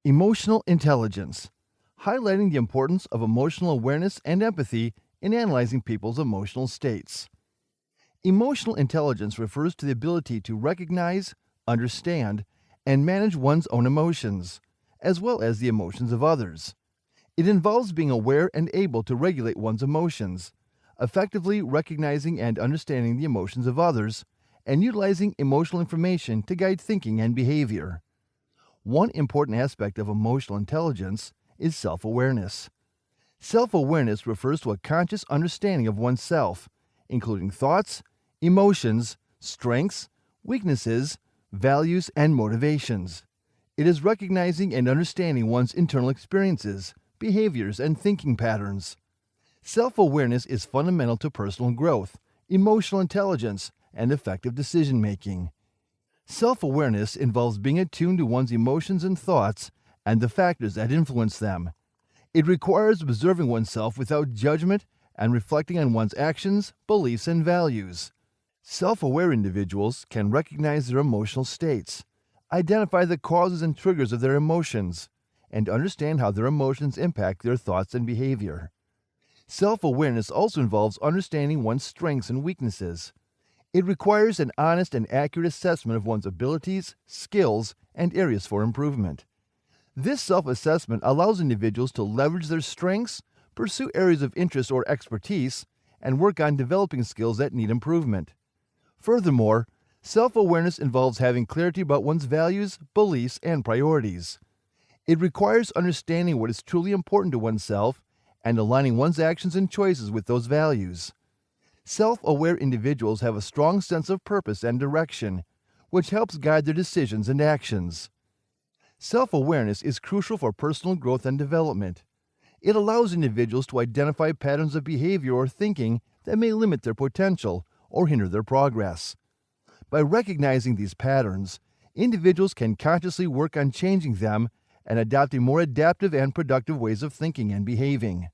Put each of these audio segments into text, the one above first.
Emotional intelligence, highlighting the importance of emotional awareness and empathy in analyzing people's emotional states. Emotional intelligence refers to the ability to recognize, understand, and manage one's own emotions, as well as the emotions of others. It involves being aware and able to regulate one's emotions, effectively recognizing and understanding the emotions of others, and utilizing emotional information to guide thinking and behavior. One important aspect of emotional intelligence is self-awareness. Self-awareness refers to a conscious understanding of oneself, including thoughts, emotions, strengths, weaknesses, values, and motivations. It is recognizing and understanding one's internal experiences, behaviors, and thinking patterns. Self-awareness is fundamental to personal growth, emotional intelligence, and effective decision-making. Self-awareness involves being attuned to one's emotions and thoughts and the factors that influence them. It requires observing oneself without judgment and reflecting on one's actions, beliefs, and values. Self-aware individuals can recognize their emotional states, identify the causes and triggers of their emotions, and understand how their emotions impact their thoughts and behavior. Self-awareness also involves understanding one's strengths and weaknesses. It requires an honest and accurate assessment of one's abilities, skills, and areas for improvement. This self-assessment allows individuals to leverage their strengths, pursue areas of interest or expertise, and work on developing skills that need improvement. Furthermore, self-awareness involves having clarity about one's values, beliefs, and priorities. It requires understanding what is truly important to oneself and aligning one's actions and choices with those values. Self-aware individuals have a strong sense of purpose and direction, which helps guide their decisions and actions. Self-awareness is crucial for personal growth and development. It allows individuals to identify patterns of behavior or thinking that may limit their potential or hinder their progress. By recognizing these patterns, individuals can consciously work on changing them and adopting more adaptive and productive ways of thinking and behaving.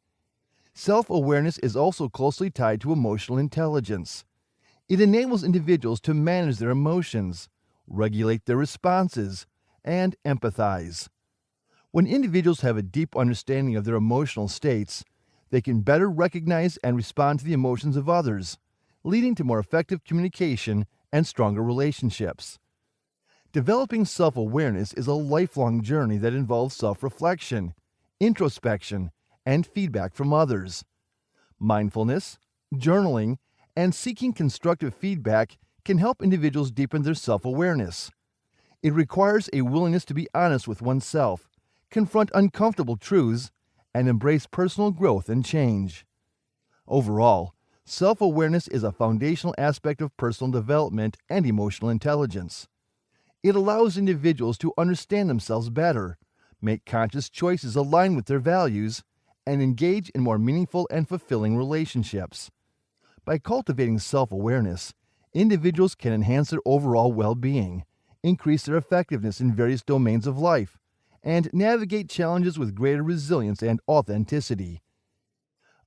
Self-awareness is also closely tied to emotional intelligence. It enables individuals to manage their emotions, regulate their responses, and empathize. When individuals have a deep understanding of their emotional states, they can better recognize and respond to the emotions of others, leading to more effective communication and stronger relationships. Developing self-awareness is a lifelong journey that involves self-reflection, introspection, and feedback from others. Mindfulness, journaling, and seeking constructive feedback can help individuals deepen their self-awareness. It requires a willingness to be honest with oneself, confront uncomfortable truths, and embrace personal growth and change. Overall, self-awareness is a foundational aspect of personal development and emotional intelligence. It allows individuals to understand themselves better, make conscious choices aligned with their values, and engage in more meaningful and fulfilling relationships. By cultivating self-awareness, individuals can enhance their overall well-being, increase their effectiveness in various domains of life, and navigate challenges with greater resilience and authenticity.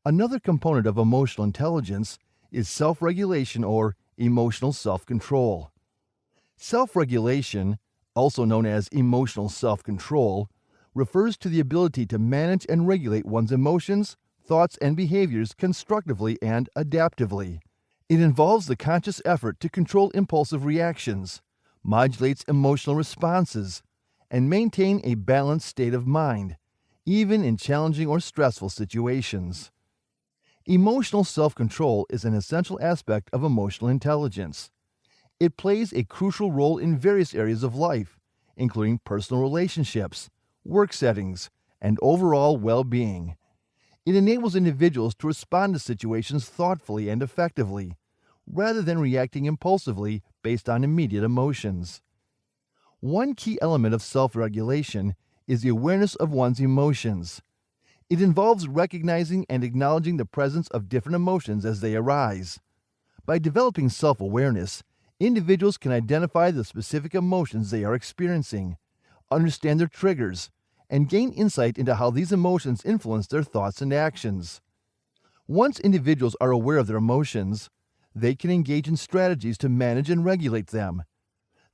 Another component of emotional intelligence is self-regulation or emotional self-control. Self-regulation, also known as emotional self-control, refers to the ability to manage and regulate one's emotions, thoughts, and behaviors constructively and adaptively. It involves the conscious effort to control impulsive reactions, modulates emotional responses, and maintain a balanced state of mind, even in challenging or stressful situations. Emotional self-control is an essential aspect of emotional intelligence. It plays a crucial role in various areas of life, including personal relationships, work settings, and overall well-being. It enables individuals to respond to situations thoughtfully and effectively, rather than reacting impulsively based on immediate emotions. One key element of self-regulation is the awareness of one's emotions. It involves recognizing and acknowledging the presence of different emotions as they arise. By developing self-awareness, individuals can identify the specific emotions they are experiencing, understand their triggers, and gain insight into how these emotions influence their thoughts and actions. Once individuals are aware of their emotions, they can engage in strategies to manage and regulate them.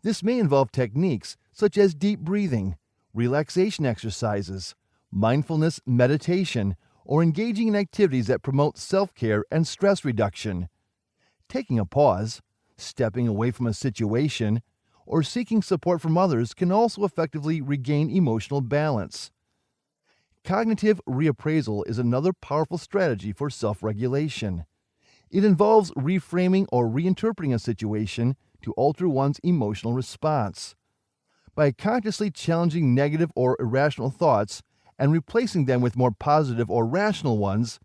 This may involve techniques such as deep breathing, relaxation exercises, mindfulness meditation, or engaging in activities that promote self-care and stress reduction. Taking a pause, stepping away from a situation, or seeking support from others can also effectively regain emotional balance. Cognitive reappraisal is another powerful strategy for self-regulation. It involves reframing or reinterpreting a situation to alter one's emotional response. By consciously challenging negative or irrational thoughts and replacing them with more positive or rational ones,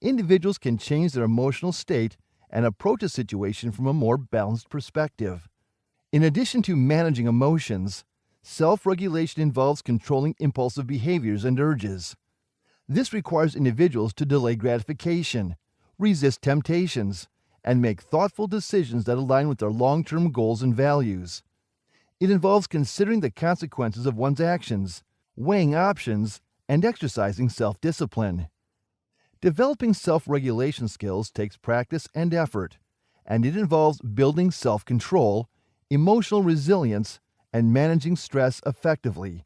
individuals can change their emotional state and approach a situation from a more balanced perspective. In addition to managing emotions, self-regulation involves controlling impulsive behaviors and urges. This requires individuals to delay gratification, resist temptations, and make thoughtful decisions that align with their long-term goals and values. It involves considering the consequences of one's actions, weighing options, and exercising self-discipline. Developing self-regulation skills takes practice and effort, and it involves building self-control, emotional resilience, and managing stress effectively.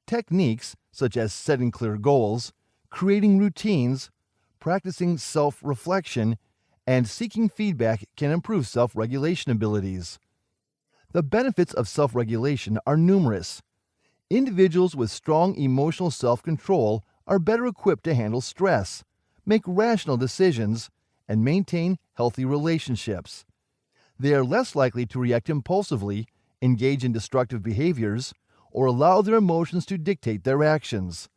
Techniques such as setting clear goals, creating routines, practicing self-reflection, and seeking feedback can improve self-regulation abilities. The benefits of self-regulation are numerous. Individuals with strong emotional self-control are better equipped to handle stress, make rational decisions, and maintain healthy relationships. They are less likely to react impulsively, engage in destructive behaviors, or allow their emotions to dictate their actions.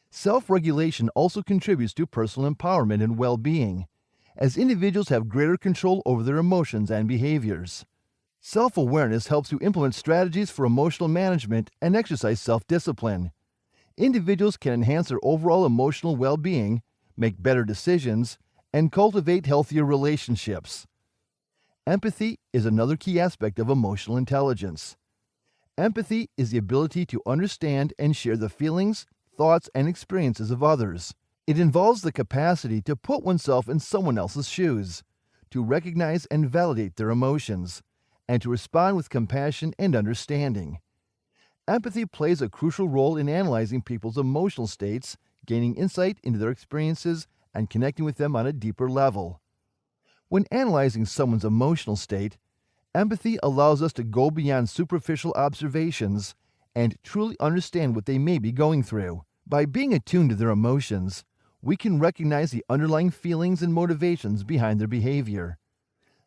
Self-regulation also contributes to personal empowerment and well-being, as individuals have greater control over their emotions and behaviors. Self-awareness helps to implement strategies for emotional management and exercise self-discipline. Individuals can enhance their overall emotional well-being, make better decisions, and cultivate healthier relationships. Empathy is another key aspect of emotional intelligence. Empathy is the ability to understand and share the feelings, thoughts, and experiences of others. It involves the capacity to put oneself in someone else's shoes, to recognize and validate their emotions, and to respond with compassion and understanding. Empathy plays a crucial role in analyzing people's emotional states, gaining insight into their experiences, and connecting with them on a deeper level. When analyzing someone's emotional state, empathy allows us to go beyond superficial observations and truly understand what they may be going through. By being attuned to their emotions, we can recognize the underlying feelings and motivations behind their behavior.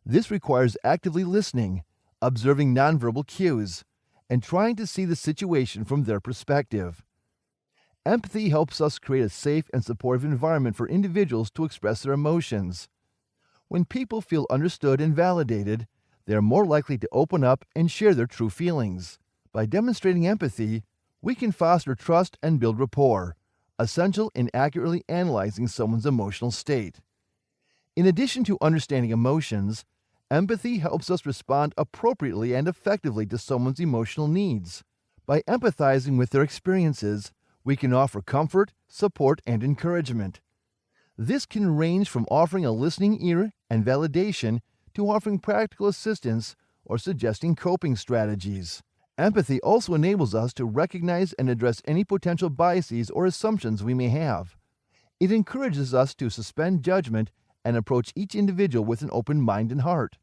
This requires actively listening, observing nonverbal cues, and trying to see the situation from their perspective. Empathy helps us create a safe and supportive environment for individuals to express their emotions. When people feel understood and validated, they are more likely to open up and share their true feelings. By demonstrating empathy, we can foster trust and build rapport, essential in accurately analyzing someone's emotional state. In addition to understanding emotions, empathy helps us respond appropriately and effectively to someone's emotional needs. By empathizing with their experiences, we can offer comfort, support, and encouragement. This can range from offering a listening ear and validation to offering practical assistance or suggesting coping strategies. Empathy also enables us to recognize and address any potential biases or assumptions we may have. It encourages us to suspend judgment and approach each individual with an open mind and heart.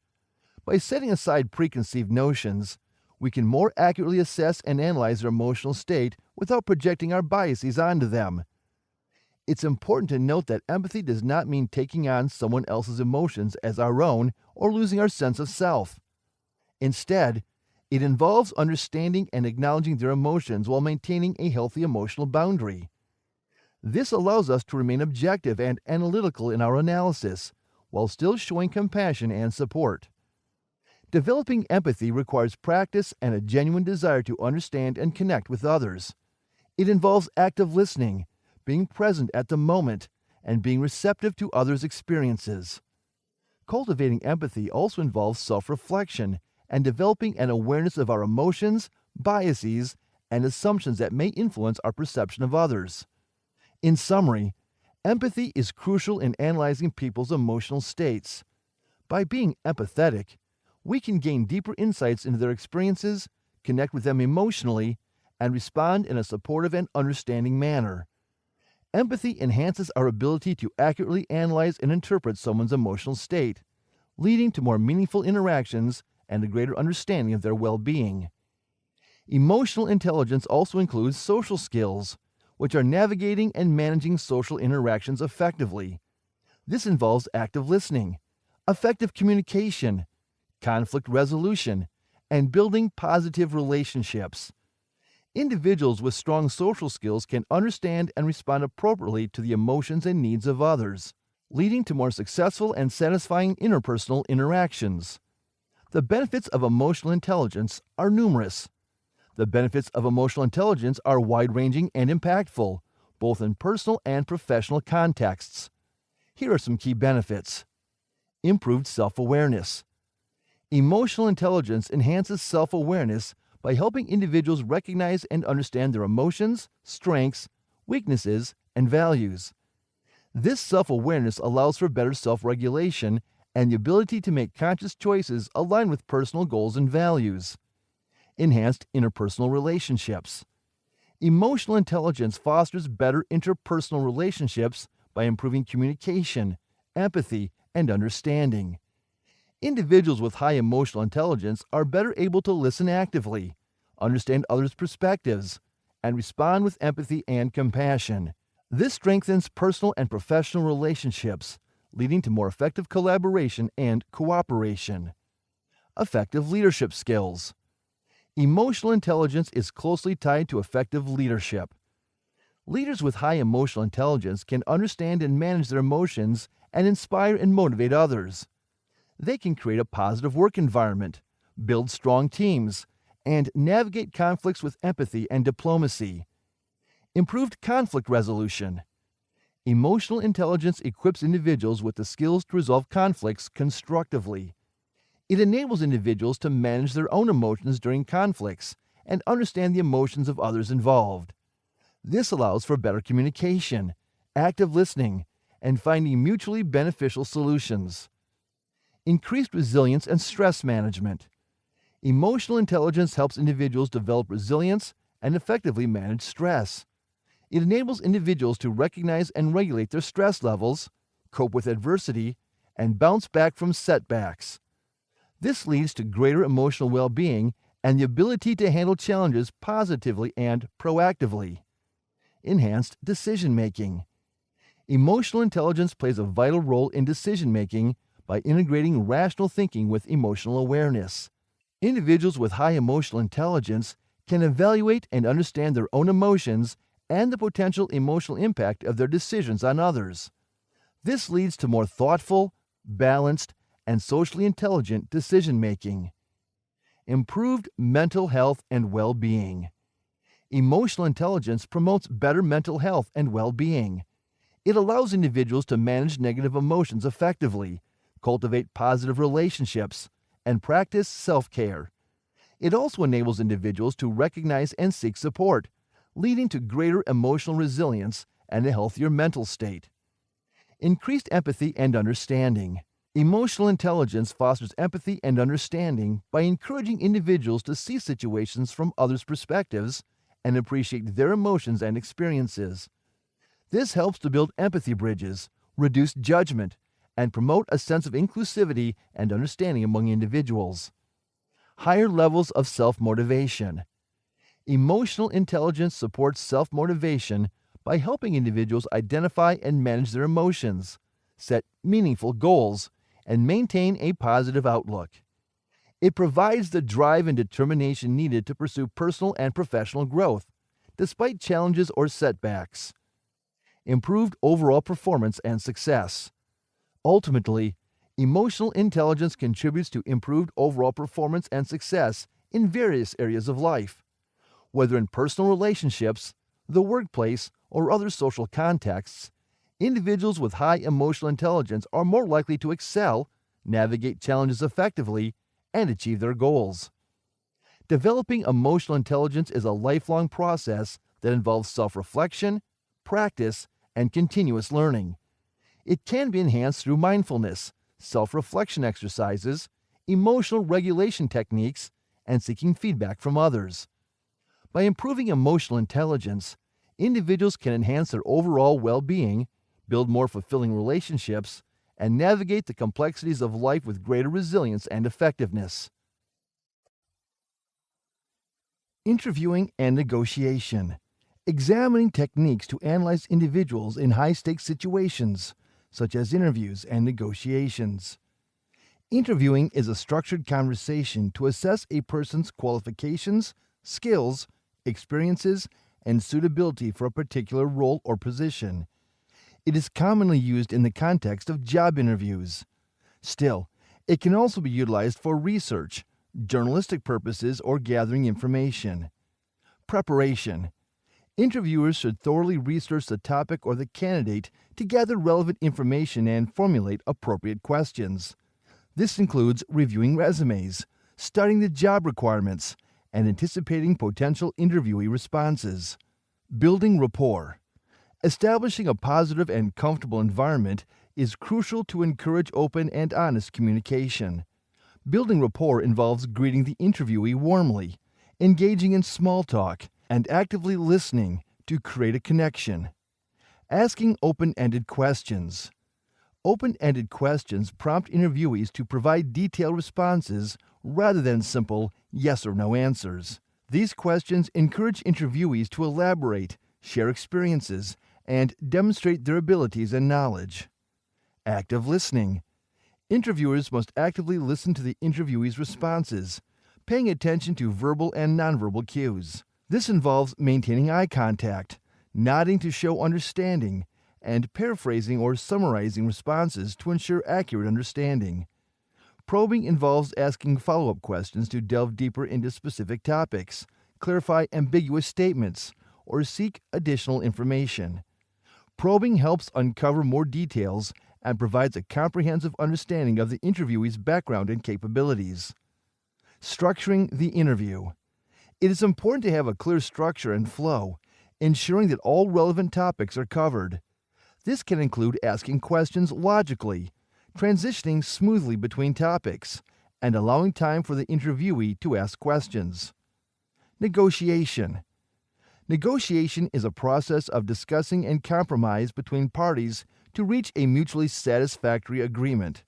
By setting aside preconceived notions, we can more accurately assess and analyze their emotional state without projecting our biases onto them. It's important to note that empathy does not mean taking on someone else's emotions as our own or losing our sense of self. Instead, it involves understanding and acknowledging their emotions while maintaining a healthy emotional boundary. This allows us to remain objective and analytical in our analysis, while still showing compassion and support. Developing empathy requires practice and a genuine desire to understand and connect with others. It involves active listening, being present at the moment, and being receptive to others' experiences. Cultivating empathy also involves self-reflection and developing an awareness of our emotions, biases, and assumptions that may influence our perception of others. In summary, empathy is crucial in analyzing people's emotional states. By being empathetic, we can gain deeper insights into their experiences, connect with them emotionally, and respond in a supportive and understanding manner. Empathy enhances our ability to accurately analyze and interpret someone's emotional state, leading to more meaningful interactions and a greater understanding of their well-being. Emotional intelligence also includes social skills, which are navigating and managing social interactions effectively. This involves active listening, effective communication, conflict resolution, and building positive relationships. Individuals with strong social skills can understand and respond appropriately to the emotions and needs of others, leading to more successful and satisfying interpersonal interactions. The benefits of emotional intelligence are numerous. The benefits of emotional intelligence are wide-ranging and impactful, both in personal and professional contexts. Here are some key benefits. Improved self-awareness. Emotional intelligence enhances self-awareness by helping individuals recognize and understand their emotions, strengths, weaknesses, and values. This self-awareness allows for better self-regulation and the ability to make conscious choices aligned with personal goals and values. Enhanced interpersonal relationships. Emotional intelligence fosters better interpersonal relationships by improving communication, empathy, and understanding. Individuals with high emotional intelligence are better able to listen actively, understand others' perspectives, and respond with empathy and compassion. This strengthens personal and professional relationships, leading to more effective collaboration and cooperation. Effective leadership skills. Emotional intelligence is closely tied to effective leadership. Leaders with high emotional intelligence can understand and manage their emotions and inspire and motivate others. They can create a positive work environment, build strong teams, and navigate conflicts with empathy and diplomacy. Improved conflict resolution. Emotional intelligence equips individuals with the skills to resolve conflicts constructively. It enables individuals to manage their own emotions during conflicts and understand the emotions of others involved. This allows for better communication, active listening, and finding mutually beneficial solutions. Increased resilience and stress management. Emotional intelligence helps individuals develop resilience and effectively manage stress. It enables individuals to recognize and regulate their stress levels, cope with adversity, and bounce back from setbacks. This leads to greater emotional well-being and the ability to handle challenges positively and proactively. Enhanced decision-making. Emotional intelligence plays a vital role in decision-making by integrating rational thinking with emotional awareness. Individuals with high emotional intelligence can evaluate and understand their own emotions and the potential emotional impact of their decisions on others. This leads to more thoughtful, balanced, and socially intelligent decision-making. Improved mental health and well-being. Emotional intelligence promotes better mental health and well-being. It allows individuals to manage negative emotions effectively, cultivate positive relationships, and practice self-care. It also enables individuals to recognize and seek support, leading to greater emotional resilience and a healthier mental state. Increased empathy and understanding. Emotional intelligence fosters empathy and understanding by encouraging individuals to see situations from others' perspectives and appreciate their emotions and experiences. This helps to build empathy bridges, reduce judgment, and promote a sense of inclusivity and understanding among individuals. Higher levels of self-motivation. Emotional intelligence supports self-motivation by helping individuals identify and manage their emotions, set meaningful goals, and maintain a positive outlook. It provides the drive and determination needed to pursue personal and professional growth, despite challenges or setbacks. Improved overall performance and success. Ultimately, emotional intelligence contributes to improved overall performance and success in various areas of life. Whether in personal relationships, the workplace, or other social contexts, individuals with high emotional intelligence are more likely to excel, navigate challenges effectively, and achieve their goals. Developing emotional intelligence is a lifelong process that involves self-reflection, practice, and continuous learning. It can be enhanced through mindfulness, self-reflection exercises, emotional regulation techniques, and seeking feedback from others. By improving emotional intelligence, individuals can enhance their overall well being, build more fulfilling relationships, and navigate the complexities of life with greater resilience and effectiveness. Interviewing and negotiation. Examining techniques to analyze individuals in high stakes situations, such as interviews and negotiations. Interviewing is a structured conversation to assess a person's qualifications, skills, experiences, and suitability for a particular role or position. It is commonly used in the context of job interviews. Still, it can also be utilized for research, journalistic purposes, or gathering information. Preparation. Interviewers should thoroughly research the topic or the candidate to gather relevant information and formulate appropriate questions. This includes reviewing resumes, studying the job requirements, and anticipating potential interviewee responses. Building rapport. Establishing a positive and comfortable environment is crucial to encourage open and honest communication. Building rapport involves greeting the interviewee warmly, engaging in small talk, and actively listening to create a connection. Asking open-ended questions. Open-ended questions prompt interviewees to provide detailed responses rather than simple yes or no answers. These questions encourage interviewees to elaborate, share experiences, and demonstrate their abilities and knowledge. Active listening. Interviewers must actively listen to the interviewee's responses, paying attention to verbal and nonverbal cues. This involves maintaining eye contact, nodding to show understanding, and paraphrasing or summarizing responses to ensure accurate understanding. Probing involves asking follow-up questions to delve deeper into specific topics, clarify ambiguous statements, or seek additional information. Probing helps uncover more details and provides a comprehensive understanding of the interviewee's background and capabilities. Structuring the interview. It is important to have a clear structure and flow, ensuring that all relevant topics are covered. This can include asking questions logically, transitioning smoothly between topics, and allowing time for the interviewee to ask questions. Negotiation. Negotiation is a process of discussing and compromise between parties to reach a mutually satisfactory agreement.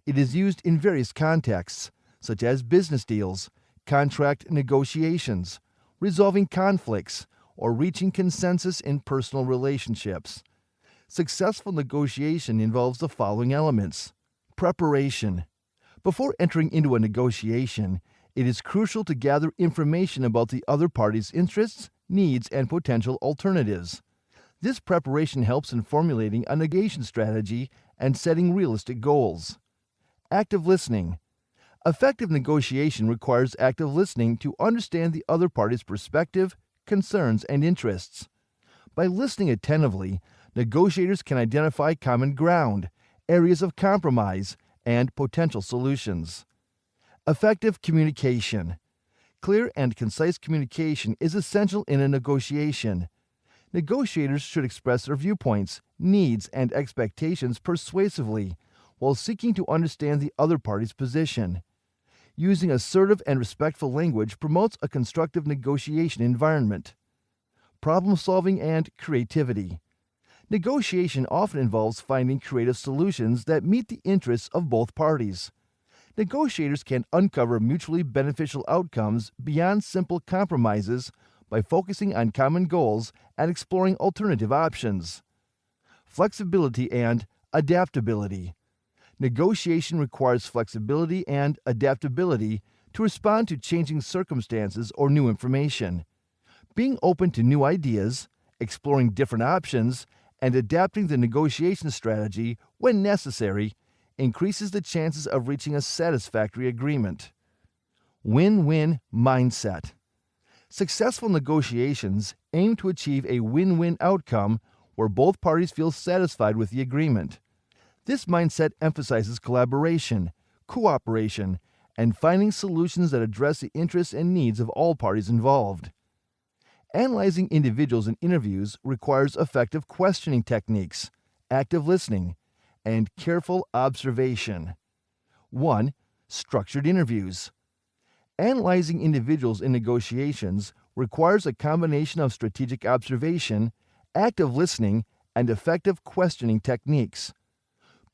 It is used in various contexts, such as business deals, contract negotiations, resolving conflicts, or reaching consensus in personal relationships. Successful negotiation involves the following elements. Preparation. Before entering into a negotiation, it is crucial to gather information about the other party's interests, needs, and potential alternatives. This preparation helps in formulating a negotiation strategy and setting realistic goals. Active listening. Effective negotiation requires active listening to understand the other party's perspective, concerns, and interests. By listening attentively, negotiators can identify common ground, areas of compromise, and potential solutions. Effective communication. Clear and concise communication is essential in a negotiation. Negotiators should express their viewpoints, needs, and expectations persuasively while seeking to understand the other party's position. Using assertive and respectful language promotes a constructive negotiation environment. Problem-solving and creativity. Negotiation often involves finding creative solutions that meet the interests of both parties. Negotiators can uncover mutually beneficial outcomes beyond simple compromises by focusing on common goals and exploring alternative options. Flexibility and adaptability. Negotiation requires flexibility and adaptability to respond to changing circumstances or new information. Being open to new ideas, exploring different options, and adapting the negotiation strategy when necessary increases the chances of reaching a satisfactory agreement. Win-win mindset. Successful negotiations aim to achieve a win-win outcome where both parties feel satisfied with the agreement. This mindset emphasizes collaboration, cooperation, and finding solutions that address the interests and needs of all parties involved. Analyzing individuals in interviews requires effective questioning techniques, active listening, and careful observation. 1. Structured interviews. Analyzing individuals in negotiations requires a combination of strategic observation, active listening, and effective questioning techniques.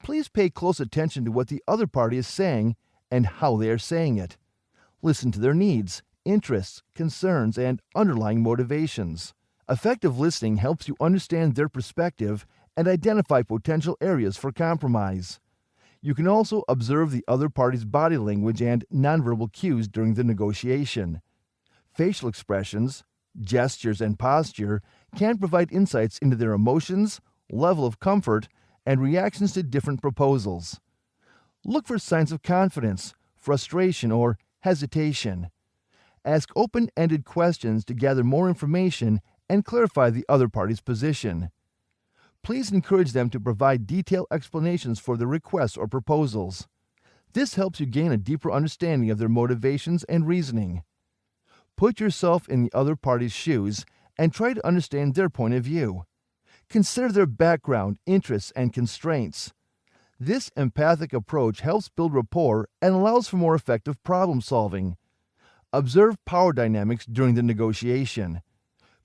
Please pay close attention to what the other party is saying and how they are saying it. Listen to their needs, interests, concerns, and underlying motivations. Effective listening helps you understand their perspective and identify potential areas for compromise. You can also observe the other party's body language and nonverbal cues during the negotiation. Facial expressions, gestures, and posture can provide insights into their emotions, level of comfort, and reactions to different proposals. Look for signs of confidence, frustration, or hesitation. Ask open-ended questions to gather more information and clarify the other party's position. Please encourage them to provide detailed explanations for their requests or proposals. This helps you gain a deeper understanding of their motivations and reasoning. Put yourself in the other party's shoes and try to understand their point of view. Consider their background, interests, and constraints. This empathic approach helps build rapport and allows for more effective problem solving. Observe power dynamics during the negotiation.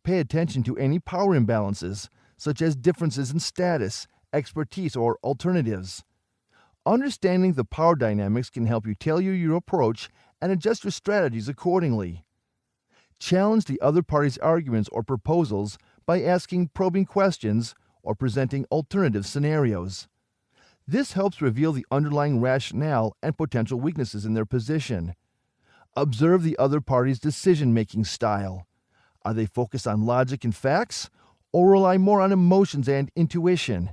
Pay attention to any power imbalances, such as differences in status, expertise, or alternatives. Understanding the power dynamics can help you tailor your approach and adjust your strategies accordingly. Challenge the other party's arguments or proposals by asking probing questions or presenting alternative scenarios. This helps reveal the underlying rationale and potential weaknesses in their position. Observe the other party's decision-making style. Are they focused on logic and facts, or rely more on emotions and intuition?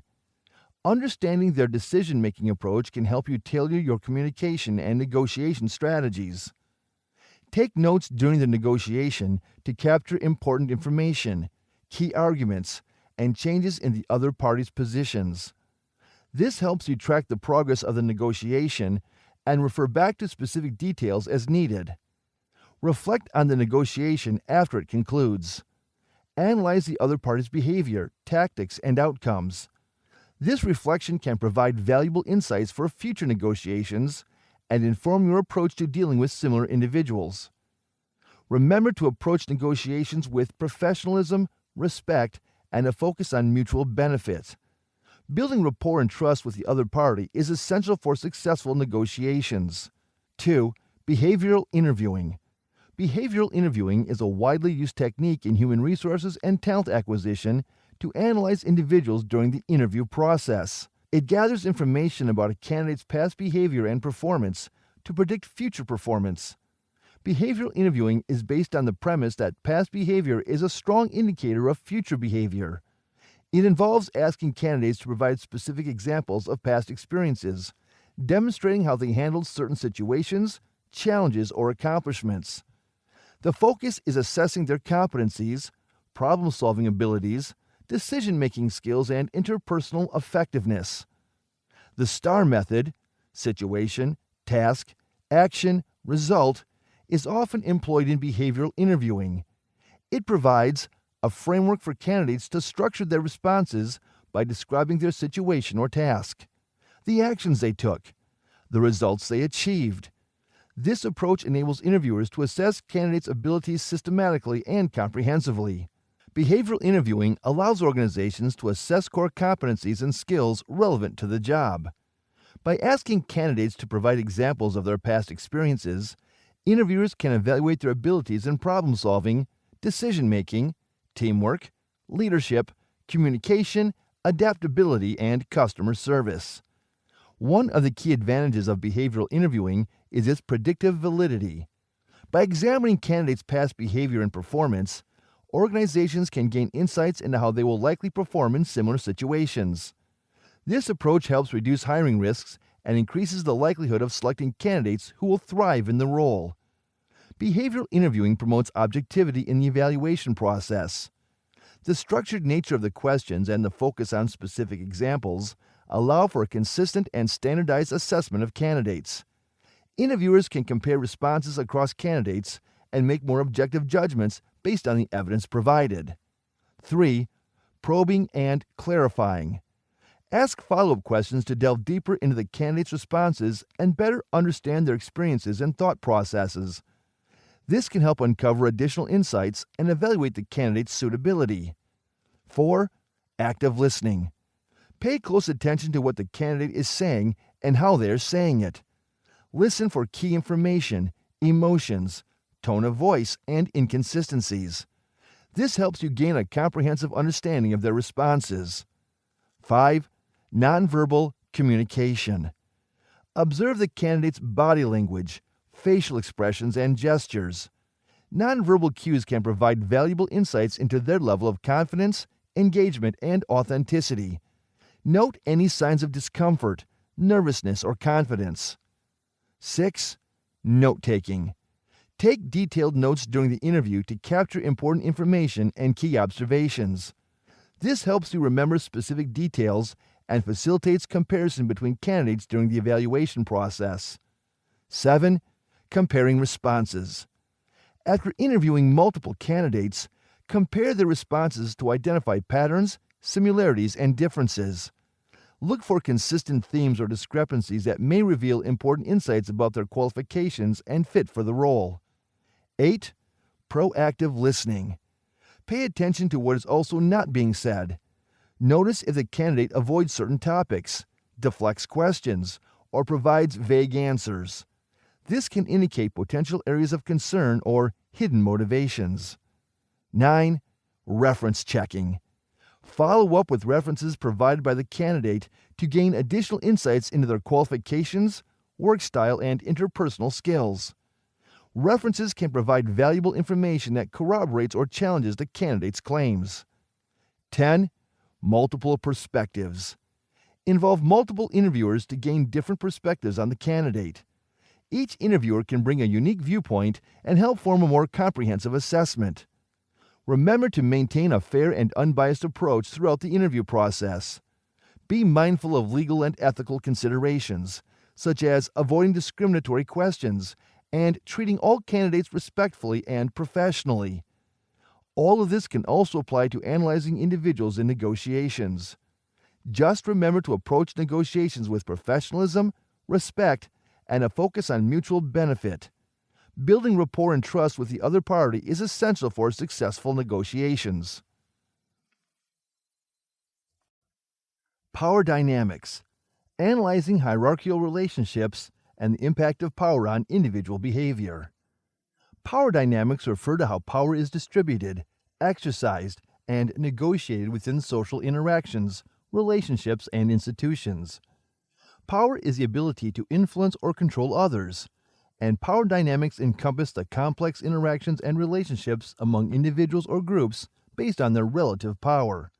Understanding their decision-making approach can help you tailor your communication and negotiation strategies. Take notes during the negotiation to capture important information, key arguments, and changes in the other party's positions. This helps you track the progress of the negotiation and refer back to specific details as needed. Reflect on the negotiation after it concludes. Analyze the other party's behavior, tactics, and outcomes. This reflection can provide valuable insights for future negotiations and inform your approach to dealing with similar individuals. Remember to approach negotiations with professionalism, respect, and a focus on mutual benefit. Building rapport and trust with the other party is essential for successful negotiations. 2. Behavioral interviewing. Behavioral interviewing is a widely used technique in human resources and talent acquisition to analyze individuals during the interview process. It gathers information about a candidate's past behavior and performance to predict future performance. Behavioral interviewing is based on the premise that past behavior is a strong indicator of future behavior. It involves asking candidates to provide specific examples of past experiences, demonstrating how they handled certain situations, challenges, or accomplishments. The focus is assessing their competencies, problem-solving abilities, decision-making skills, and interpersonal effectiveness. The STAR method, situation, task, action, result, is often employed in behavioral interviewing. It provides a framework for candidates to structure their responses by describing their situation or task, the actions they took, the results they achieved. This approach enables interviewers to assess candidates' abilities systematically and comprehensively. Behavioral interviewing allows organizations to assess core competencies and skills relevant to the job. By asking candidates to provide examples of their past experiences, interviewers can evaluate their abilities in problem-solving, decision-making, teamwork, leadership, communication, adaptability, and customer service. One of the key advantages of behavioral interviewing is its predictive validity. By examining candidates' past behavior and performance, organizations can gain insights into how they will likely perform in similar situations. This approach helps reduce hiring risks and increases the likelihood of selecting candidates who will thrive in the role. Behavioral interviewing promotes objectivity in the evaluation process. The structured nature of the questions and the focus on specific examples allow for a consistent and standardized assessment of candidates. Interviewers can compare responses across candidates and make more objective judgments based on the evidence provided. 3. Probing and clarifying. Ask follow-up questions to delve deeper into the candidate's responses and better understand their experiences and thought processes. This can help uncover additional insights and evaluate the candidate's suitability. 4. Active listening. Pay close attention to what the candidate is saying and how they are saying it. Listen for key information, emotions, tone of voice, and inconsistencies. This helps you gain a comprehensive understanding of their responses. 5. Nonverbal communication. Observe the candidate's body language, facial expressions, and gestures. Nonverbal cues can provide valuable insights into their level of confidence, engagement, and authenticity. Note any signs of discomfort, nervousness, or confidence. 6. Note-taking. Take detailed notes during the interview to capture important information and key observations. This helps you remember specific details and facilitates comparison between candidates during the evaluation process. 7. Comparing responses. After interviewing multiple candidates, compare their responses to identify patterns, similarities, and differences. Look for consistent themes or discrepancies that may reveal important insights about their qualifications and fit for the role. 8. Proactive listening. Pay attention to what is also not being said. Notice if the candidate avoids certain topics, deflects questions, or provides vague answers. This can indicate potential areas of concern or hidden motivations. 9. Reference checking. Follow up with references provided by the candidate to gain additional insights into their qualifications, work style, and interpersonal skills. References can provide valuable information that corroborates or challenges the candidate's claims. 10. Multiple perspectives. Involve multiple interviewers to gain different perspectives on the candidate. Each interviewer can bring a unique viewpoint and help form a more comprehensive assessment. Remember to maintain a fair and unbiased approach throughout the interview process. Be mindful of legal and ethical considerations, such as avoiding discriminatory questions and treating all candidates respectfully and professionally. All of this can also apply to analyzing individuals in negotiations. Just remember to approach negotiations with professionalism, respect, and a focus on mutual benefit. Building rapport and trust with the other party is essential for successful negotiations. Power dynamics. Analyzing hierarchical relationships and the impact of power on individual behavior. Power dynamics refer to how power is distributed, exercised, and negotiated within social interactions, relationships, and institutions. Power is the ability to influence or control others, and power dynamics encompass the complex interactions and relationships among individuals or groups based on their relative power.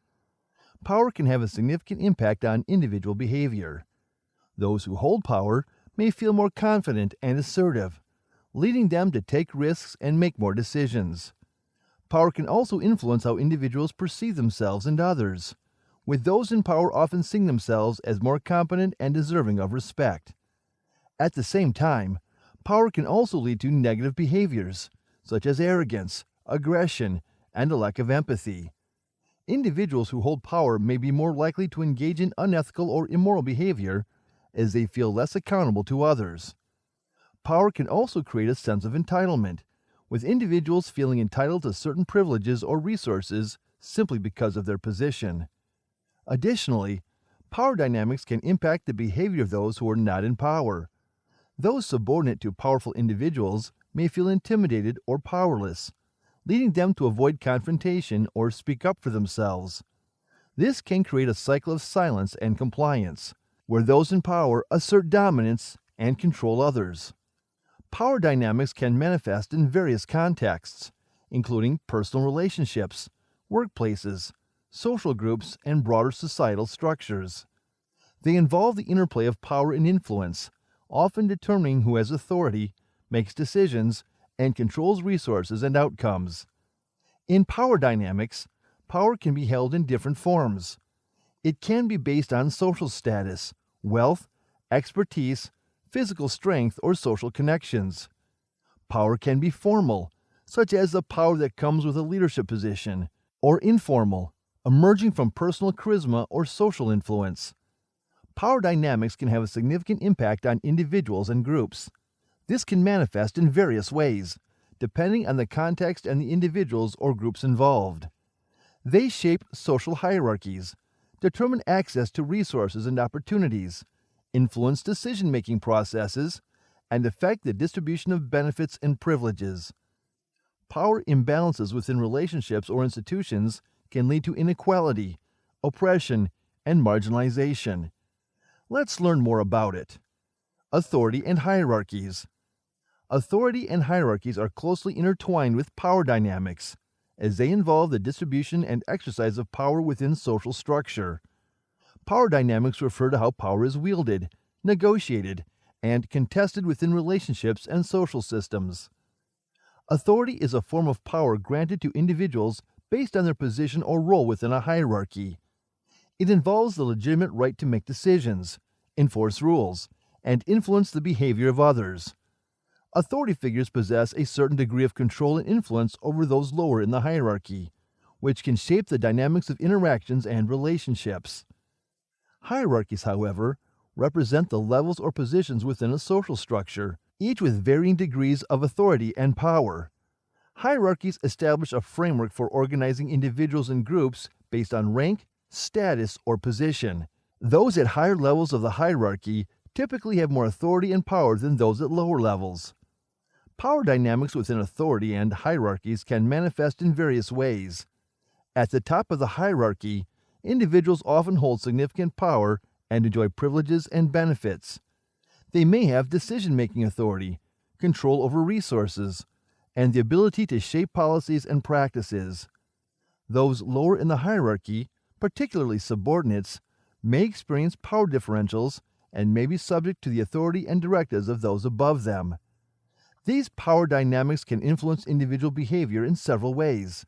Power can have a significant impact on individual behavior. Those who hold power may feel more confident and assertive, leading them to take risks and make more decisions. Power can also influence how individuals perceive themselves and others, with those in power often seeing themselves as more competent and deserving of respect. At the same time, power can also lead to negative behaviors, such as arrogance, aggression, and a lack of empathy. Individuals who hold power may be more likely to engage in unethical or immoral behavior as they feel less accountable to others. Power can also create a sense of entitlement, with individuals feeling entitled to certain privileges or resources simply because of their position. Additionally, power dynamics can impact the behavior of those who are not in power. Those subordinate to powerful individuals may feel intimidated or powerless, leading them to avoid confrontation or speak up for themselves. This can create a cycle of silence and compliance, where those in power assert dominance and control others. Power dynamics can manifest in various contexts, including personal relationships, workplaces, social groups, and broader societal structures. They involve the interplay of power and influence, often determining who has authority, makes decisions, and controls resources and outcomes. In power dynamics, power can be held in different forms. It can be based on social status, wealth, expertise, physical strength, or social connections. Power can be formal, such as the power that comes with a leadership position, or informal, emerging from personal charisma or social influence. Power dynamics can have a significant impact on individuals and groups. This can manifest in various ways, depending on the context and the individuals or groups involved. They shape social hierarchies, determine access to resources and opportunities, influence decision-making processes, and affect the distribution of benefits and privileges. Power imbalances within relationships or institutions can lead to inequality, oppression, and marginalization. Let's learn more about it. Authority and hierarchies. Authority and hierarchies are closely intertwined with power dynamics, as they involve the distribution and exercise of power within social structure. Power dynamics refer to how power is wielded, negotiated, and contested within relationships and social systems. Authority is a form of power granted to individuals based on their position or role within a hierarchy. It involves the legitimate right to make decisions, enforce rules, and influence the behavior of others. Authority figures possess a certain degree of control and influence over those lower in the hierarchy, which can shape the dynamics of interactions and relationships. Hierarchies, however, represent the levels or positions within a social structure, each with varying degrees of authority and power. Hierarchies establish a framework for organizing individuals and groups based on rank, status, or position. Those at higher levels of the hierarchy typically have more authority and power than those at lower levels. Power dynamics within authority and hierarchies can manifest in various ways. At the top of the hierarchy, individuals often hold significant power and enjoy privileges and benefits. They may have decision-making authority, control over resources, and the ability to shape policies and practices. Those lower in the hierarchy, particularly subordinates, may experience power differentials and may be subject to the authority and directives of those above them. These power dynamics can influence individual behavior in several ways.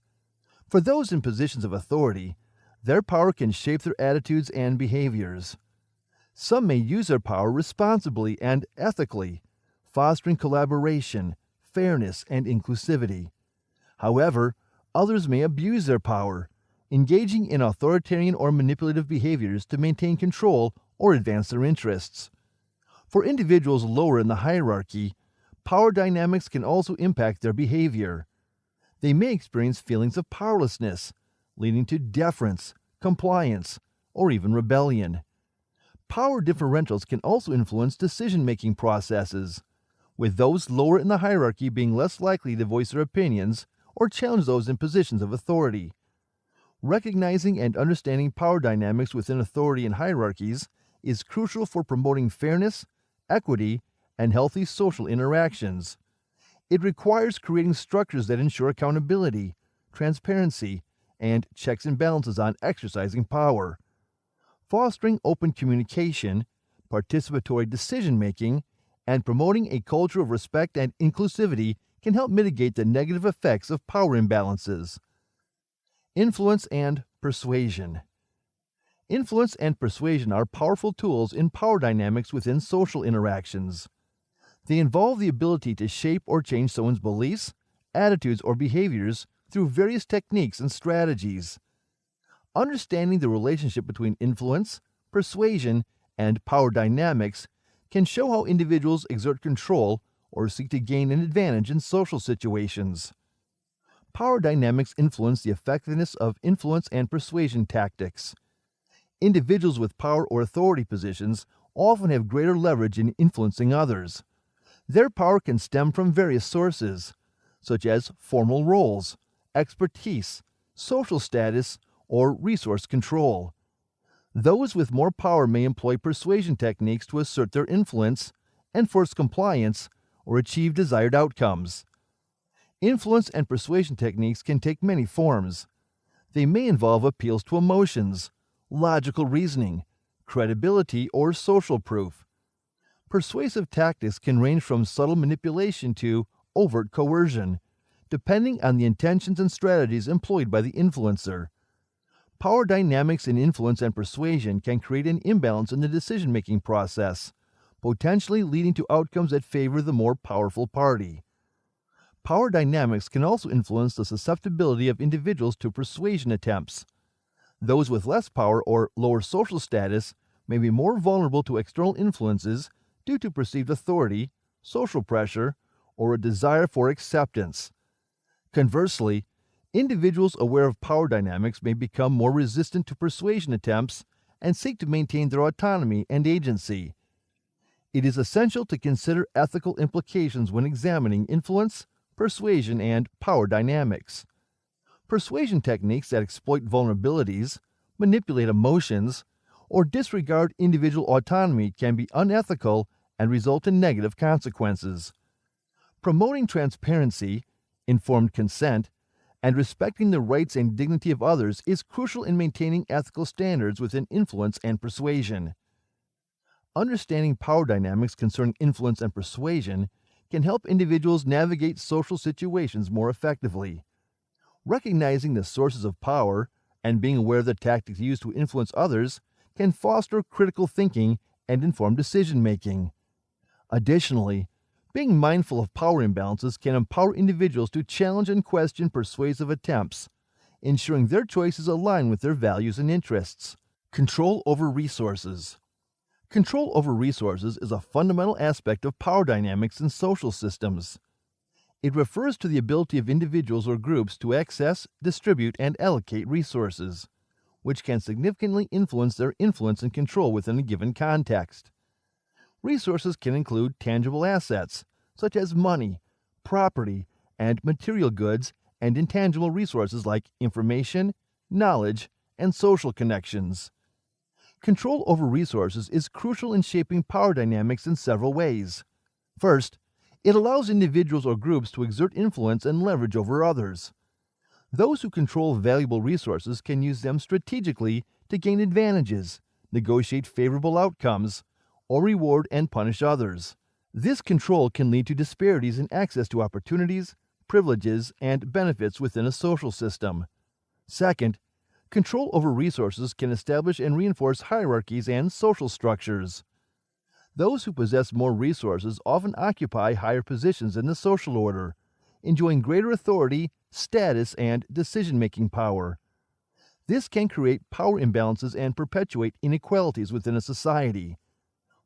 For those in positions of authority, their power can shape their attitudes and behaviors. Some may use their power responsibly and ethically, fostering collaboration, fairness, and inclusivity. However, others may abuse their power, engaging in authoritarian or manipulative behaviors to maintain control or advance their interests. For individuals lower in the hierarchy, power dynamics can also impact their behavior. They may experience feelings of powerlessness, leading to deference, compliance, or even rebellion. Power differentials can also influence decision-making processes, with those lower in the hierarchy being less likely to voice their opinions or challenge those in positions of authority. Recognizing and understanding power dynamics within authority and hierarchies is crucial for promoting fairness, equity, and healthy social interactions. It requires creating structures that ensure accountability, transparency, and checks and balances on exercising power. Fostering open communication, participatory decision-making, and promoting a culture of respect and inclusivity can help mitigate the negative effects of power imbalances. Influence and persuasion. Influence and persuasion are powerful tools in power dynamics within social interactions. They involve the ability to shape or change someone's beliefs, attitudes, or behaviors through various techniques and strategies. Understanding the relationship between influence, persuasion, and power dynamics can show how individuals exert control or seek to gain an advantage in social situations. Power dynamics influence the effectiveness of influence and persuasion tactics. Individuals with power or authority positions often have greater leverage in influencing others. Their power can stem from various sources, such as formal roles, expertise, social status, or resource control. Those with more power may employ persuasion techniques to assert their influence, enforce compliance, or achieve desired outcomes. Influence and persuasion techniques can take many forms. They may involve appeals to emotions, logical reasoning, credibility, or social proof. Persuasive tactics can range from subtle manipulation to overt coercion, depending on the intentions and strategies employed by the influencer. Power dynamics in influence and persuasion can create an imbalance in the decision-making process, potentially leading to outcomes that favor the more powerful party. Power dynamics can also influence the susceptibility of individuals to persuasion attempts. Those with less power or lower social status may be more vulnerable to external influences due to perceived authority, social pressure, or a desire for acceptance. Conversely, individuals aware of power dynamics may become more resistant to persuasion attempts and seek to maintain their autonomy and agency. It is essential to consider ethical implications when examining influence, persuasion, and power dynamics. Persuasion techniques that exploit vulnerabilities, manipulate emotions, or disregard individual autonomy can be unethical and result in negative consequences. Promoting transparency, informed consent, and respecting the rights and dignity of others is crucial in maintaining ethical standards within influence and persuasion. Understanding power dynamics concerning influence and persuasion can help individuals navigate social situations more effectively. Recognizing the sources of power and being aware of the tactics used to influence others can foster critical thinking and informed decision-making. Additionally, being mindful of power imbalances can empower individuals to challenge and question persuasive attempts, ensuring their choices align with their values and interests. Control over resources. Control over resources is a fundamental aspect of power dynamics in social systems. It refers to the ability of individuals or groups to access, distribute, and allocate resources, which can significantly influence their influence and control within a given context. Resources can include tangible assets, such as money, property, and material goods, and intangible resources like information, knowledge, and social connections. Control over resources is crucial in shaping power dynamics in several ways. First, it allows individuals or groups to exert influence and leverage over others. Those who control valuable resources can use them strategically to gain advantages, negotiate favorable outcomes, or reward and punish others. This control can lead to disparities in access to opportunities, privileges, and benefits within a social system. Second, control over resources can establish and reinforce hierarchies and social structures. Those who possess more resources often occupy higher positions in the social order, enjoying greater authority, status, and decision-making power. This can create power imbalances and perpetuate inequalities within a society.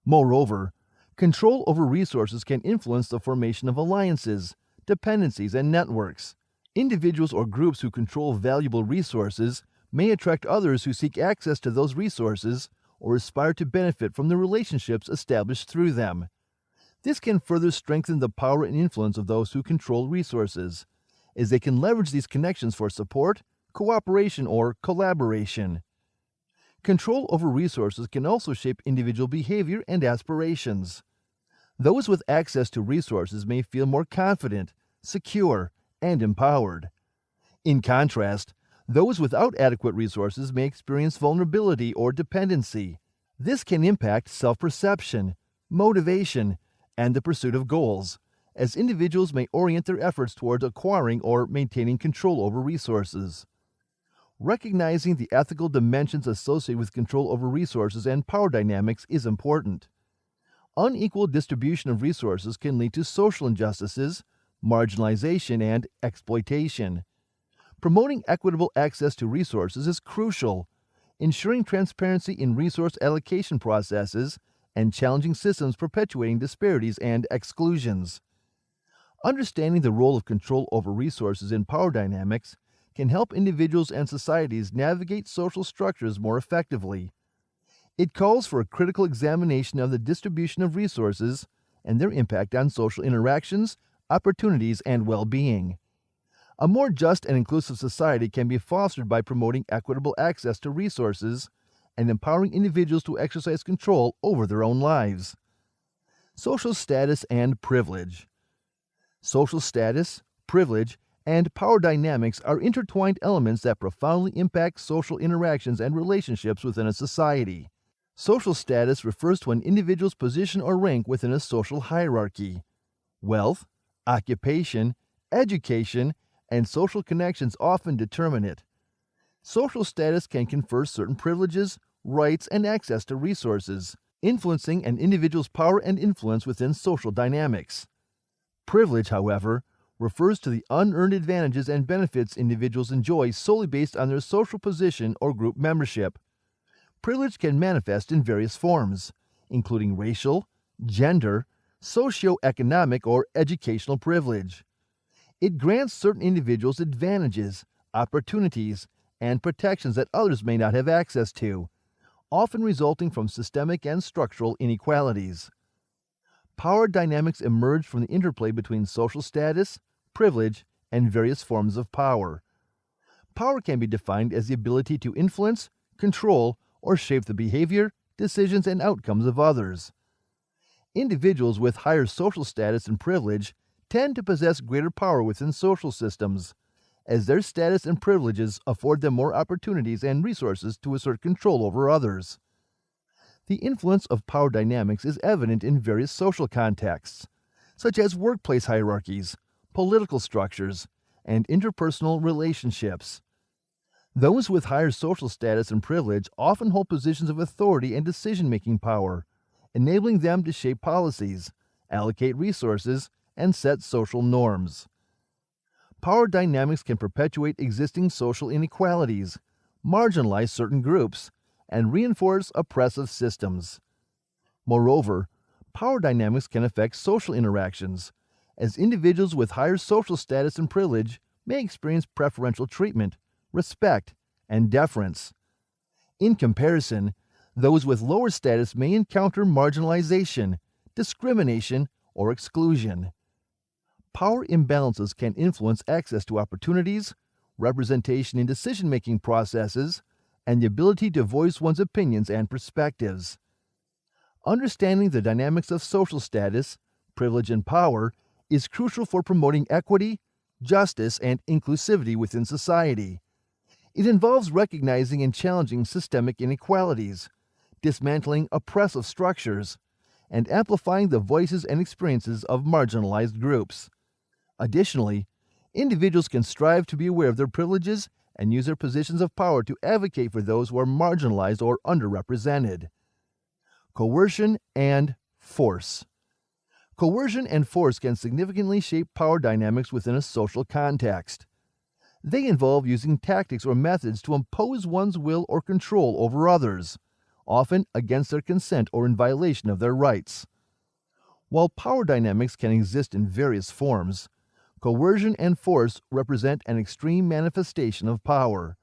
Moreover, control over resources can influence the formation of alliances, dependencies, and networks. Individuals or groups who control valuable resources may attract others who seek access to those resources or aspire to benefit from the relationships established through them. This can further strengthen the power and influence of those who control resources, as they can leverage these connections for support, cooperation, or collaboration. Control over resources can also shape individual behavior and aspirations. Those with access to resources may feel more confident, secure, and empowered. In contrast, those without adequate resources may experience vulnerability or dependency. This can impact self-perception, motivation, and the pursuit of goals, as individuals may orient their efforts towards acquiring or maintaining control over resources. Recognizing the ethical dimensions associated with control over resources and power dynamics is important. Unequal distribution of resources can lead to social injustices, marginalization, and exploitation. Promoting equitable access to resources is crucial, ensuring transparency in resource allocation processes and challenging systems perpetuating disparities and exclusions. Understanding the role of control over resources in power dynamics can help individuals and societies navigate social structures more effectively. It calls for a critical examination of the distribution of resources and their impact on social interactions, opportunities, and well-being. A more just and inclusive society can be fostered by promoting equitable access to resources and empowering individuals to exercise control over their own lives. Social status and privilege. Social status, privilege, and power dynamics are intertwined elements that profoundly impact social interactions and relationships within a society. Social status refers to an individual's position or rank within a social hierarchy. Wealth, occupation, education, and social connections often determine it. Social status can confer certain privileges, rights, and access to resources, influencing an individual's power and influence within social dynamics. Privilege, however, refers to the unearned advantages and benefits individuals enjoy solely based on their social position or group membership. Privilege can manifest in various forms, including racial, gender, socioeconomic or educational privilege. It grants certain individuals advantages, opportunities, and protections that others may not have access to, often resulting from systemic and structural inequalities. Power dynamics emerge from the interplay between social status, privilege, and various forms of power. Power can be defined as the ability to influence, control, or shape the behavior, decisions, and outcomes of others. Individuals with higher social status and privilege tend to possess greater power within social systems, as their status and privileges afford them more opportunities and resources to assert control over others. The influence of power dynamics is evident in various social contexts, such as workplace hierarchies, political structures, and interpersonal relationships. Those with higher social status and privilege often hold positions of authority and decision-making power, enabling them to shape policies, allocate resources, and set social norms. Power dynamics can perpetuate existing social inequalities, marginalize certain groups, and reinforce oppressive systems. Moreover, power dynamics can affect social interactions, as individuals with higher social status and privilege may experience preferential treatment, respect, and deference. In comparison, those with lower status may encounter marginalization, discrimination, or exclusion. Power imbalances can influence access to opportunities, representation in decision-making processes, and the ability to voice one's opinions and perspectives. Understanding the dynamics of social status, privilege, and power is crucial for promoting equity, justice, and inclusivity within society. It involves recognizing and challenging systemic inequalities, dismantling oppressive structures, and amplifying the voices and experiences of marginalized groups. Additionally, individuals can strive to be aware of their privileges and use their positions of power to advocate for those who are marginalized or underrepresented. Coercion and force. Coercion and force can significantly shape power dynamics within a social context. They involve using tactics or methods to impose one's will or control over others, often against their consent or in violation of their rights. While power dynamics can exist in various forms, coercion and force represent an extreme manifestation of power.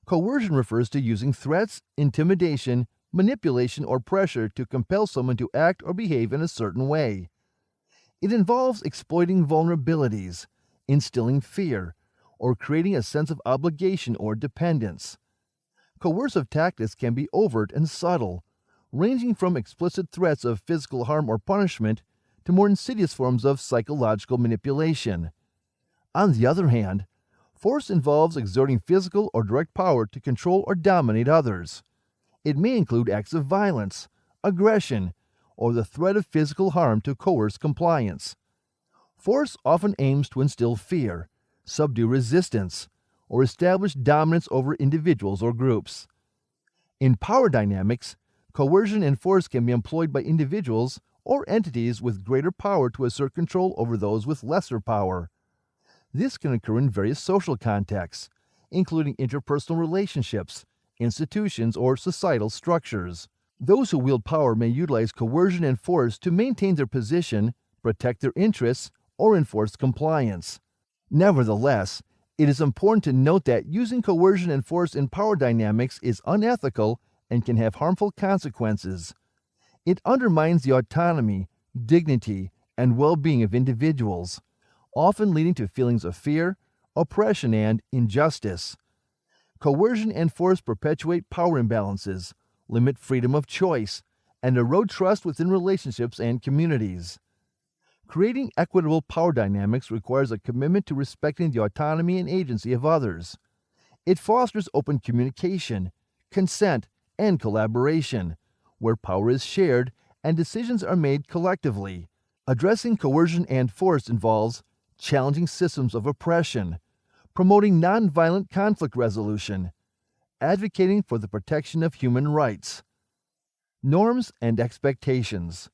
Coercion refers to using threats, intimidation, manipulation, or pressure to compel someone to act or behave in a certain way. It involves exploiting vulnerabilities, instilling fear, or creating a sense of obligation or dependence. Coercive tactics can be overt and subtle, ranging from explicit threats of physical harm or punishment to more insidious forms of psychological manipulation. On the other hand, force involves exerting physical or direct power to control or dominate others. It may include acts of violence, aggression, or the threat of physical harm to coerce compliance. Force often aims to instill fear, subdue resistance, or establish dominance over individuals or groups. In power dynamics, coercion and force can be employed by individuals or entities with greater power to assert control over those with lesser power. This can occur in various social contexts, including interpersonal relationships, institutions, or societal structures. Those who wield power may utilize coercion and force to maintain their position, protect their interests, or enforce compliance. Nevertheless, it is important to note that using coercion and force in power dynamics is unethical and can have harmful consequences. It undermines the autonomy, dignity, and well-being of individuals, often leading to feelings of fear, oppression, and injustice. Coercion and force perpetuate power imbalances, limit freedom of choice, and erode trust within relationships and communities. Creating equitable power dynamics requires a commitment to respecting the autonomy and agency of others. It fosters open communication, consent, and collaboration, where power is shared and decisions are made collectively. Addressing coercion and force involves challenging systems of oppression, promoting nonviolent conflict resolution, advocating for the protection of human rights. Norms and expectations.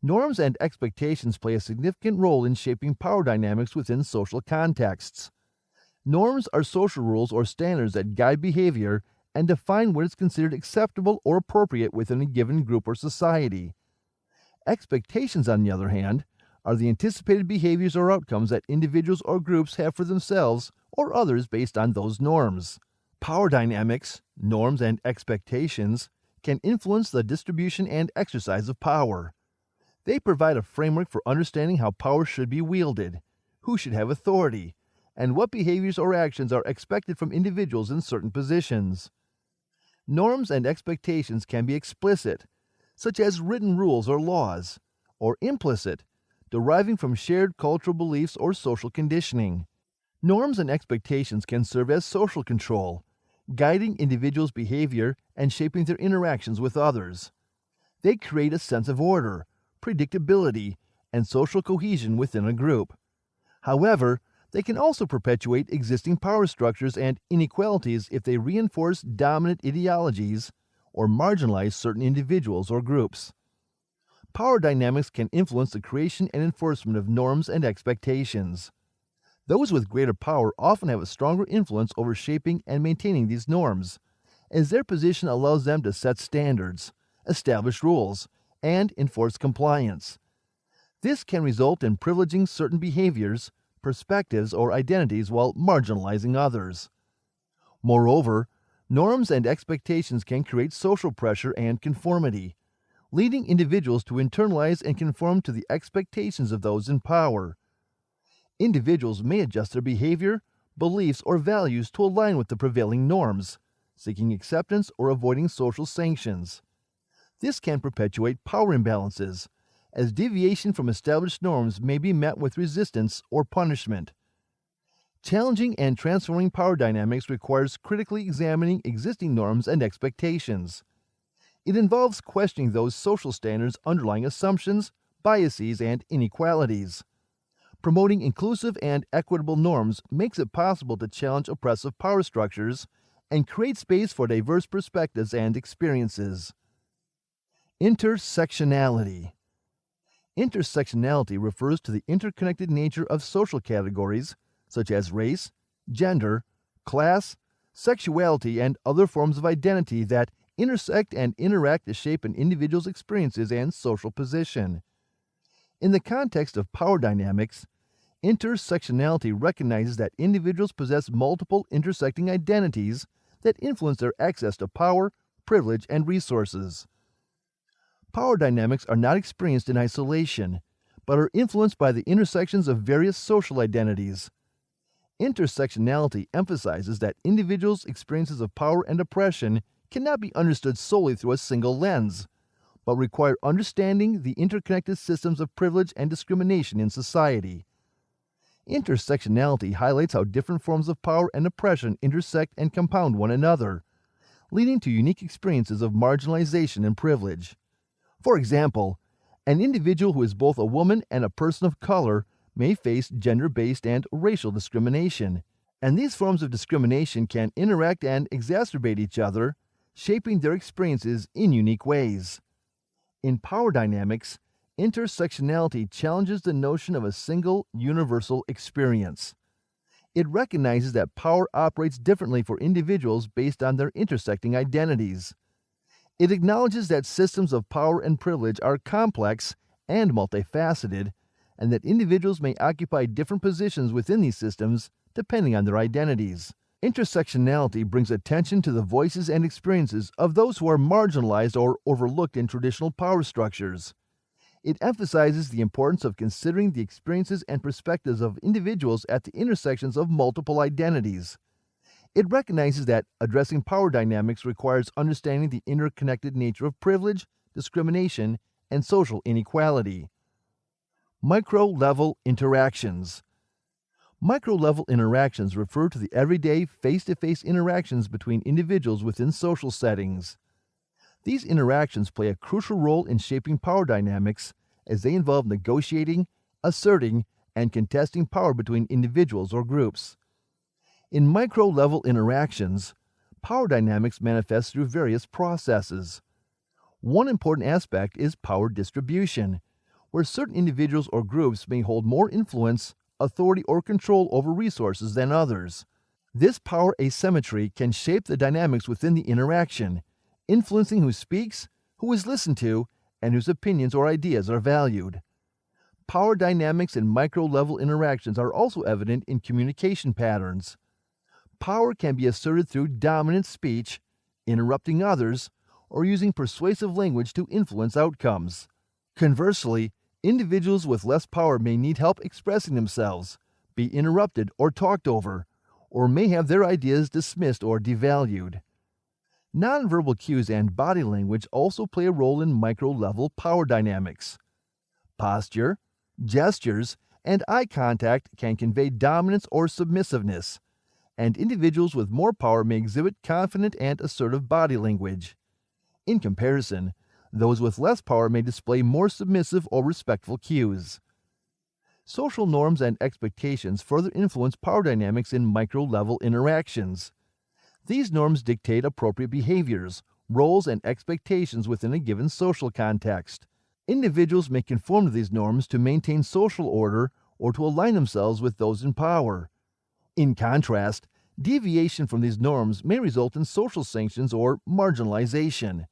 Norms and expectations play a significant role in shaping power dynamics within social contexts. Norms are social rules or standards that guide behavior and define what is considered acceptable or appropriate within a given group or society. Expectations, on the other hand, are the anticipated behaviors or outcomes that individuals or groups have for themselves or others based on those norms. Power dynamics, norms, and expectations can influence the distribution and exercise of power. They provide a framework for understanding how power should be wielded, who should have authority, and what behaviors or actions are expected from individuals in certain positions. Norms and expectations can be explicit, such as written rules or laws, or implicit, deriving from shared cultural beliefs or social conditioning. Norms and expectations can serve as social control, guiding individuals' behavior and shaping their interactions with others. They create a sense of order, predictability, and social cohesion within a group. However, they can also perpetuate existing power structures and inequalities if they reinforce dominant ideologies or marginalize certain individuals or groups. Power dynamics can influence the creation and enforcement of norms and expectations. Those with greater power often have a stronger influence over shaping and maintaining these norms, as their position allows them to set standards, establish rules, and enforce compliance. This can result in privileging certain behaviors, perspectives, or identities while marginalizing others. Moreover, norms and expectations can create social pressure and conformity, leading individuals to internalize and conform to the expectations of those in power. Individuals may adjust their behavior, beliefs, or values to align with the prevailing norms, seeking acceptance or avoiding social sanctions. This can perpetuate power imbalances, as deviation from established norms may be met with resistance or punishment. Challenging and transforming power dynamics requires critically examining existing norms and expectations. It involves questioning those social standards' underlying assumptions, biases, and inequalities. Promoting inclusive and equitable norms makes it possible to challenge oppressive power structures and create space for diverse perspectives and experiences. Intersectionality. Intersectionality refers to the interconnected nature of social categories such as race, gender, class, sexuality, and other forms of identity that intersect and interact to shape an individual's experiences and social position. In the context of power dynamics, intersectionality recognizes that individuals possess multiple intersecting identities that influence their access to power, privilege, and resources. Power dynamics are not experienced in isolation, but are influenced by the intersections of various social identities. Intersectionality emphasizes that individuals' experiences of power and oppression cannot be understood solely through a single lens, but require understanding the interconnected systems of privilege and discrimination in society. Intersectionality highlights how different forms of power and oppression intersect and compound one another, leading to unique experiences of marginalization and privilege. For example, an individual who is both a woman and a person of color may face gender-based and racial discrimination, and these forms of discrimination can interact and exacerbate each other, shaping their experiences in unique ways. In power dynamics, intersectionality challenges the notion of a single, universal experience. It recognizes that power operates differently for individuals based on their intersecting identities. It acknowledges that systems of power and privilege are complex and multifaceted, and that individuals may occupy different positions within these systems depending on their identities. Intersectionality brings attention to the voices and experiences of those who are marginalized or overlooked in traditional power structures. It emphasizes the importance of considering the experiences and perspectives of individuals at the intersections of multiple identities. It recognizes that addressing power dynamics requires understanding the interconnected nature of privilege, discrimination, and social inequality. Micro-level interactions. Micro-level interactions refer to the everyday, face-to-face interactions between individuals within social settings. These interactions play a crucial role in shaping power dynamics as they involve negotiating, asserting, and contesting power between individuals or groups. In micro-level interactions, power dynamics manifest through various processes. One important aspect is power distribution, where certain individuals or groups may hold more influence, authority, or control over resources than others. This power asymmetry can shape the dynamics within the interaction, influencing who speaks, who is listened to, and whose opinions or ideas are valued. Power dynamics and micro-level interactions are also evident in communication patterns. Power can be asserted through dominant speech, interrupting others, or using persuasive language to influence outcomes. Conversely, individuals with less power may need help expressing themselves, be interrupted or talked over, or may have their ideas dismissed or devalued. Nonverbal cues and body language also play a role in micro-level power dynamics. Posture, gestures, and eye contact can convey dominance or submissiveness, and individuals with more power may exhibit confident and assertive body language. In comparison, those with less power may display more submissive or respectful cues. Social norms and expectations further influence power dynamics in micro-level interactions. These norms dictate appropriate behaviors, roles, and expectations within a given social context. Individuals may conform to these norms to maintain social order or to align themselves with those in power. In contrast, deviation from these norms may result in social sanctions or marginalization.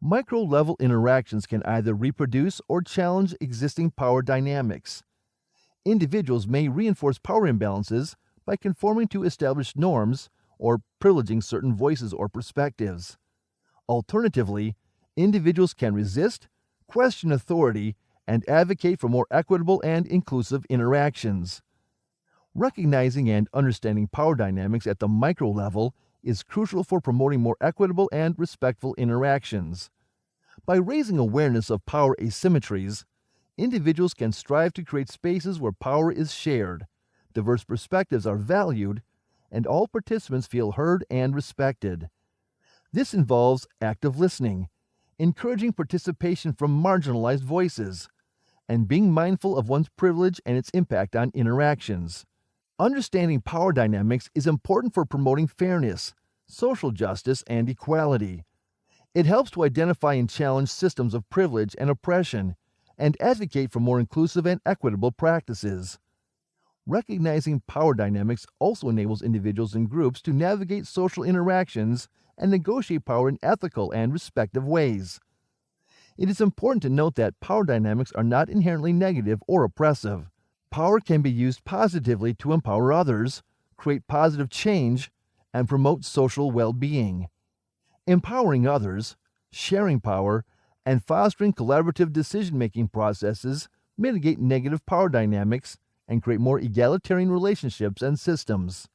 Micro-level interactions can either reproduce or challenge existing power dynamics. Individuals may reinforce power imbalances by conforming to established norms or privileging certain voices or perspectives. Alternatively, individuals can resist, question authority, and advocate for more equitable and inclusive interactions. Recognizing and understanding power dynamics at the micro level is crucial for promoting more equitable and respectful interactions. By raising awareness of power asymmetries, individuals can strive to create spaces where power is shared, diverse perspectives are valued, and all participants feel heard and respected. This involves active listening, encouraging participation from marginalized voices, and being mindful of one's privilege and its impact on interactions. Understanding power dynamics is important for promoting fairness, social justice, and equality. It helps to identify and challenge systems of privilege and oppression, and advocate for more inclusive and equitable practices. Recognizing power dynamics also enables individuals and groups to navigate social interactions and negotiate power in ethical and respective ways. It is important to note that power dynamics are not inherently negative or oppressive. Power can be used positively to empower others, create positive change, and promote social well-being. Empowering others, sharing power, and fostering collaborative decision-making processes mitigate negative power dynamics and create more egalitarian relationships and systems.